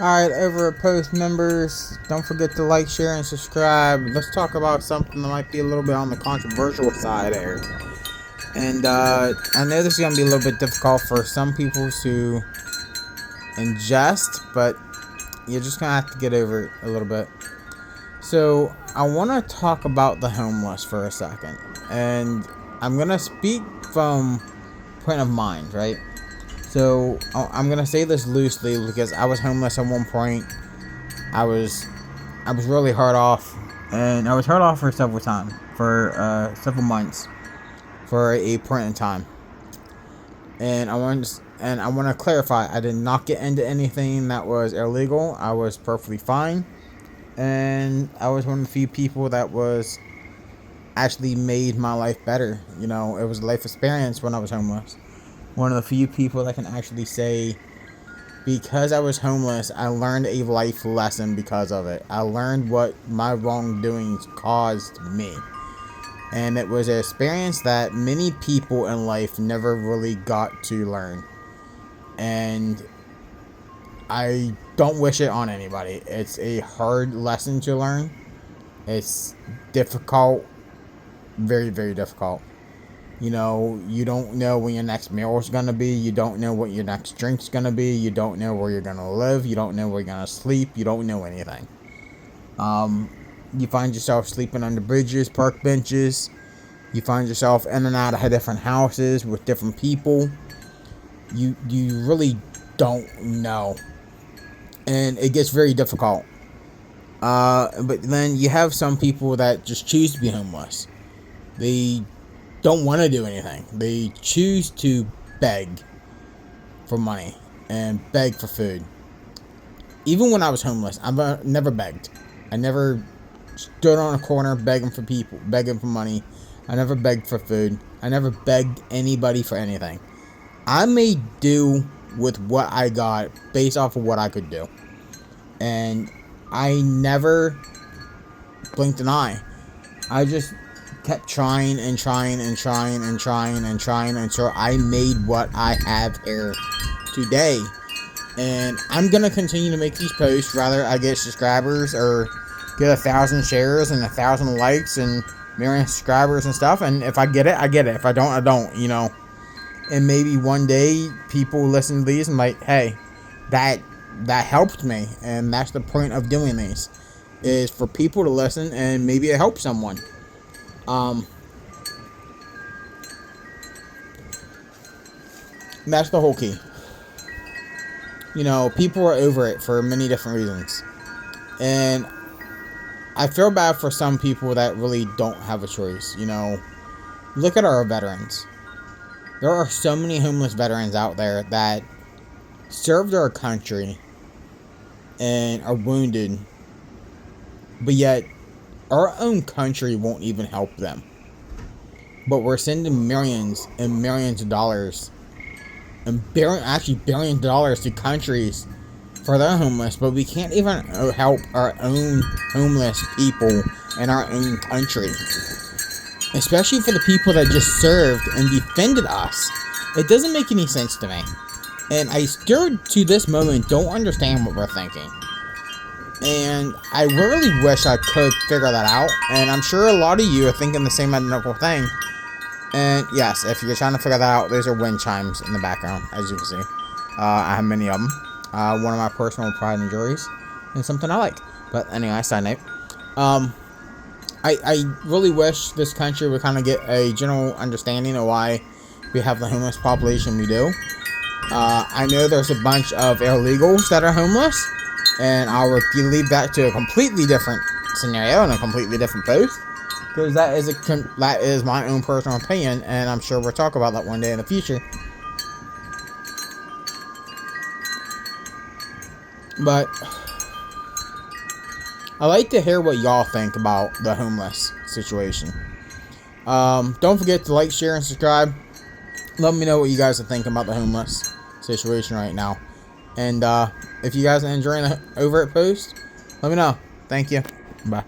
Alright, over at Post members, don't forget to like, share, and subscribe. Let's talk about something that might be a little bit on the controversial side here. And I know this is going to be a little bit difficult for some people to ingest, but you're just going to have to get over it a little bit. So, I want to talk about the homeless for a second. And I'm going to speak from point of mind, right? So I'm gonna say this loosely because I was homeless at one point. I was really hard off, and I was hard off for several several months, for a point in time. And I want to clarify: I did not get into anything that was illegal. I was perfectly fine, and I was one of the few people that was actually made my life better. You know, it was a life experience when I was homeless. One of the few people that can actually say, because I was homeless, I learned a life lesson because of it. I learned what my wrongdoings caused me. And it was an experience that many people in life never really got to learn. And I don't wish it on anybody. It's a hard lesson to learn. It's difficult. Very, very difficult. You know, you don't know when your next meal is going to be. You don't know what your next drink's going to be. You don't know where you're going to live. You don't know where you're going to sleep. You don't know anything. You find yourself sleeping under bridges, park benches. You find yourself in and out of different houses with different people. You really don't know. And it gets very difficult. But then you have some people that just choose to be homeless. They don't want to do anything. They choose to beg for money and beg for food. Even when I was homeless, I've never begged. I never stood on a corner begging for money. I never begged for food. I never begged anybody for anything. I made do with what I got based off of what I could do. And I never blinked an eye. I just kept trying until I made what I have here today. And I'm gonna continue to make these posts, rather I get subscribers or get 1,000 shares and 1,000 likes and million subscribers and stuff. And if I get it, I get it. If I don't, I don't, you know. And maybe one day people listen to these and like, hey, that helped me. And that's the point of doing these, is for people to listen and maybe it helps someone. That's the whole key. You know, people are over it for many different reasons. And I feel bad for some people that really don't have a choice. You know, look at our veterans. There are so many homeless veterans out there that served our country and are wounded, but yet our own country won't even help them. But we're sending millions and millions of dollars, and billions of dollars to countries for their homeless, but we can't even help our own homeless people in our own country. Especially for the people that just served and defended us. It doesn't make any sense to me. And I still, to this moment, don't understand what we're thinking. And I really wish I could figure that out. And I'm sure a lot of you are thinking the same identical thing. And yes, if you're trying to figure that out, those are wind chimes in the background, as you can see. I have many of them. One of my personal pride and joys. And something I like. But anyway, side note. I really wish this country would kind of get a general understanding of why we have the homeless population we do. I know there's a bunch of illegals that are homeless. And I will leave that to a completely different scenario and a completely different post, because that is my own personal opinion, and I'm sure we'll talk about that one day in the future. But I like to hear what y'all think about the homeless situation. Don't forget to like, share, and subscribe. Let me know what you guys are thinking about the homeless situation right now. And if you guys are enjoying the Over It post, let me know. Thank you. Bye.